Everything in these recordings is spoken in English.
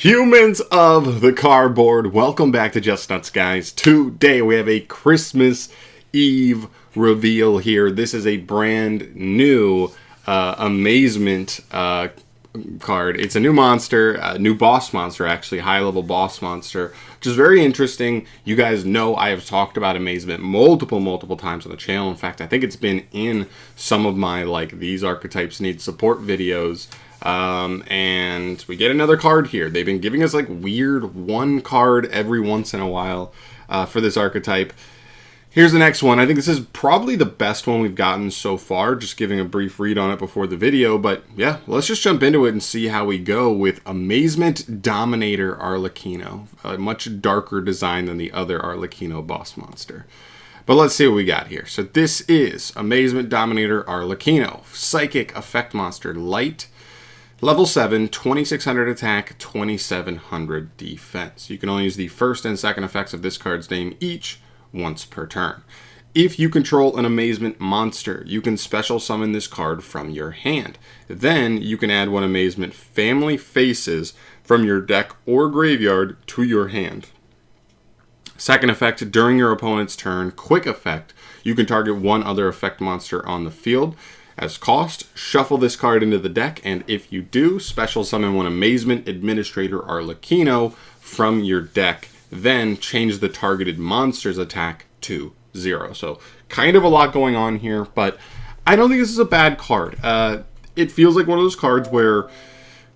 Humans of the cardboard, welcome back to Just Nuts, guys. Today we have a Christmas Eve reveal here. This is a brand new Amazement card. It's a new monster, a new boss monster, actually, high-level boss monster, which is very interesting. You guys know I have talked about Amazement multiple times on the channel. In fact, I think it's been in some of my, these archetypes need support videos. And we get another card here. They've been giving us weird one card every once in a while for this archetype. Here's the next one. I think this is probably the best one we've gotten so far, just giving a brief read on it before the video. But yeah, let's just jump into it and see how we go with Amazement Dominator Arlecchino. A much darker design than the other Arlecchino boss monster. But let's see what we got here. So this is Amazement Dominator Arlecchino. Psychic effect monster, light. Level 7, 2600 attack, 2700 defense. You can only use the first and second effects of this card's name each once per turn. If you control an Amazement monster, you can special summon this card from your hand. Then you can add one Amazement family faces from your deck or graveyard to your hand. Second effect, during your opponent's turn. Quick effect, you can target one other effect monster on the field. As cost, shuffle this card into the deck, and if you do, special summon one Amazement Administrator Arlecchino from your deck. Then change the targeted monster's attack to 0. So kind of a lot going on here, but I don't think this is a bad card. It feels like one of those cards where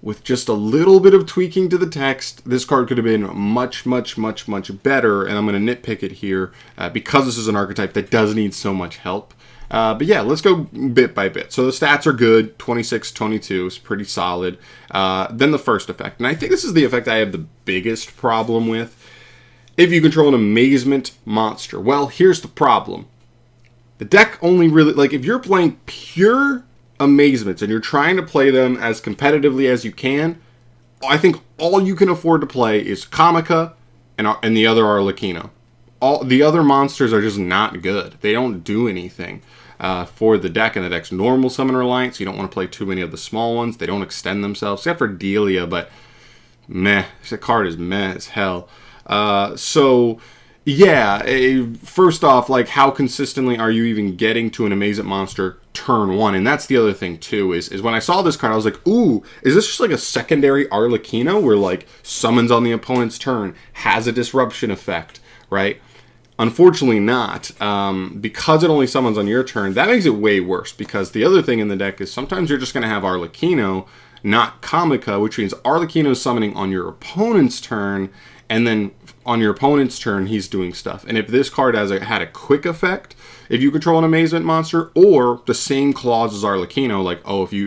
with just a little bit of tweaking to the text, this card could have been much better, and I'm going to nitpick it here because this is an archetype that does need so much help. But yeah, let's go bit by bit. So the stats are good. 26, 22 is pretty solid. Then the first effect. And I think this is the effect I have the biggest problem with. If you control an Amazement monster. Well, here's the problem. The deck only really... if you're playing pure Amazements and you're trying to play them as competitively as you can, I think all you can afford to play is Comica and the other Arlecchino. All the other monsters are just not good. They don't do anything. For the deck, and the deck's normal summon reliant, so you don't want to play too many of the small ones. They don't extend themselves, except for Delia, but meh. The card is meh as hell. So, yeah, first off, how consistently are you even getting to an Amazement monster turn 1? And that's the other thing, too, is when I saw this card, I was like, ooh, is this just a secondary Arlecchino where, summons on the opponent's turn, has a disruption effect, right? Unfortunately not, because it only summons on your turn. That makes it way worse, because the other thing in the deck is sometimes you're just going to have Arlecchino, not Comica, which means Arlecchino summoning on your opponent's turn, and then on your opponent's turn, he's doing stuff. And if this card had a quick effect, if you control an Amazement monster, or the same clause as Arlecchino,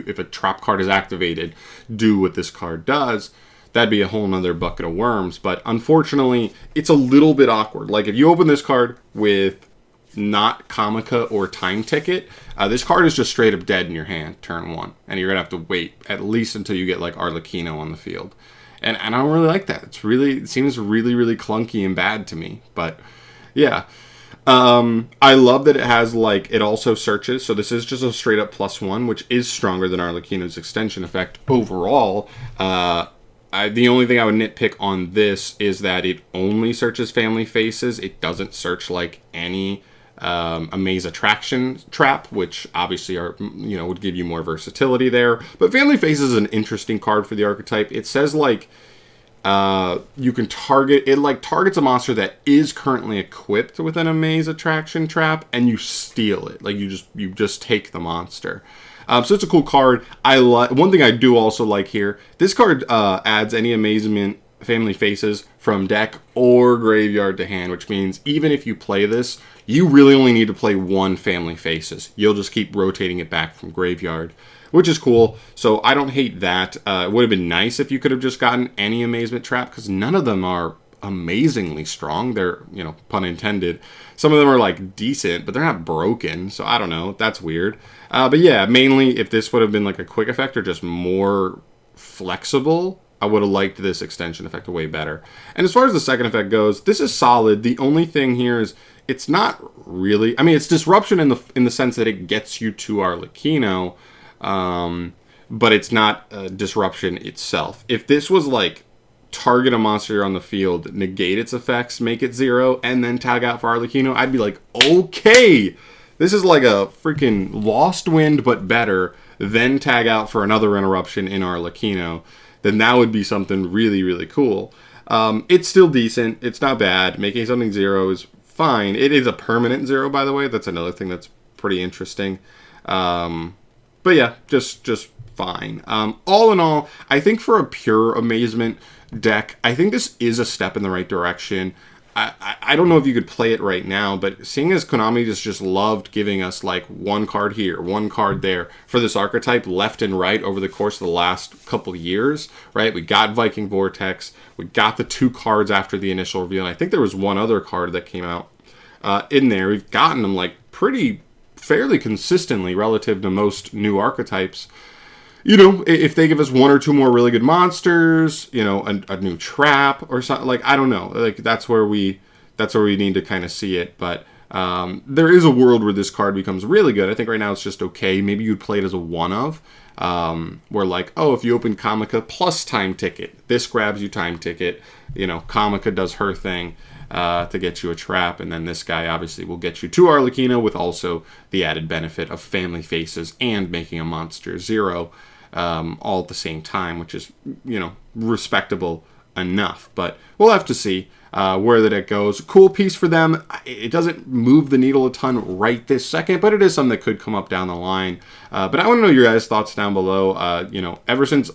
if a trap card is activated, do what this card does, that'd be a whole nother bucket of worms. But unfortunately, it's a little bit awkward. If you open this card with not Comica or Time Ticket, this card is just straight up dead in your hand, turn 1. And you're going to have to wait at least until you get Arlecchino on the field. And I don't really like that. It seems really clunky and bad to me. But yeah. I love that it has, it also searches. So this is just a straight up +1, which is stronger than Arlecchino's extension effect overall. The only thing I would nitpick on this is that it only searches family faces. It doesn't search any Amaze Attraction trap, which obviously would give you more versatility there. But family faces is an interesting card for the archetype. It says you can targets a monster that is currently equipped with an Amaze Attraction trap, and you steal it. You just take the monster. So it's a cool card. One thing I do also like here, this card adds any Amazement family faces from deck or graveyard to hand, which means even if you play this, you really only need to play one family faces. You'll just keep rotating it back from graveyard, which is cool. So I don't hate that. It would have been nice if you could have just gotten any Amazement trap, because none of them are amazingly strong. They're, pun intended. Some of them are decent, but they're not broken. So I don't know. That's weird. But yeah, mainly if this would have been a quick effect or just more flexible, I would have liked this extension effect way better. And as far as the second effect goes, this is solid. The only thing here is it's not really... it's disruption in the sense that it gets you to Arlecchino, but it's not disruption itself. If this was target a monster on the field, negate its effects, make it 0, and then tag out for Arlecchino, I'd be like, okay, this is like a freaking Lost Wind, but better, then tag out for another interruption in Arlecchino. Then that would be something really, really cool. It's still decent. It's not bad. Making something 0 is fine. It is a permanent 0, by the way. That's another thing that's pretty interesting. But yeah, just fine. All in all, I think for a pure Amazement deck, I think this is a step in the right direction. I don't know if you could play it right now, but seeing as Konami just loved giving us like one card here, one card there for this archetype left and right over the course of the last couple years, right? We got Viking Vortex, we got the 2 cards after the initial reveal, and I think there was one other card that came out in there. We've gotten them like fairly consistently relative to most new archetypes. You know, if they give us 1 or 2 more really good monsters, you know, a new trap or something, like, I don't know, like that's where we need to kind of see it. But there is a world where this card becomes really good. I think right now it's just okay. Maybe you'd play it as a one of, where like, oh, if you open Kamika plus time ticket, this grabs you time ticket. You know, Kamika does her thing to get you a trap, and then this guy obviously will get you to Arlecchino with also the added benefit of family faces and making a monster 0. All at the same time, which is, you know, respectable enough. But we'll have to see where the deck goes. Cool piece for them. It doesn't move the needle a ton right this second, but it is something that could come up down the line. But I want to know your guys' thoughts down below. You know, ever since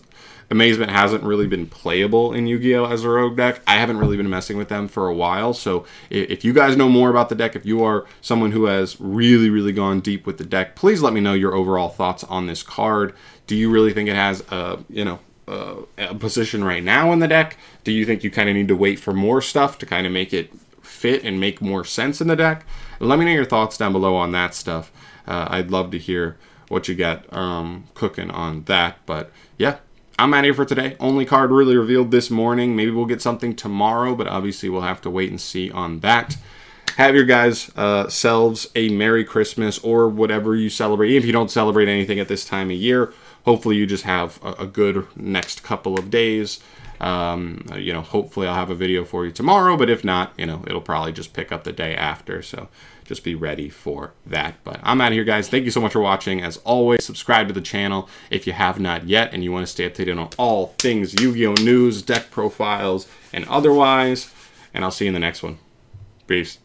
Amazement hasn't really been playable in Yu-Gi-Oh! As a rogue deck, I haven't really been messing with them for a while. So if you guys know more about the deck, if you are someone who has really, really gone deep with the deck, please let me know your overall thoughts on this card. Do you really think it has a position right now in the deck? Do you think you kind of need to wait for more stuff to kind of make it fit and make more sense in the deck? Let me know your thoughts down below on that stuff. I'd love to hear what you got cooking on that. But yeah, I'm out of here for today. Only card really revealed this morning. Maybe we'll get something tomorrow, but obviously we'll have to wait and see on that. Have your guys' selves a Merry Christmas or whatever you celebrate. If you don't celebrate anything at this time of year, hopefully you just have a good next couple of days. You know, hopefully I'll have a video for you tomorrow, but if not, you know, it'll probably just pick up the day after. So just be ready for that. But I'm out of here, guys. Thank you so much for watching. As always, subscribe to the channel if you have not yet and you want to stay updated on all things Yu-Gi-Oh! News, deck profiles, and otherwise. And I'll see you in the next one. Peace.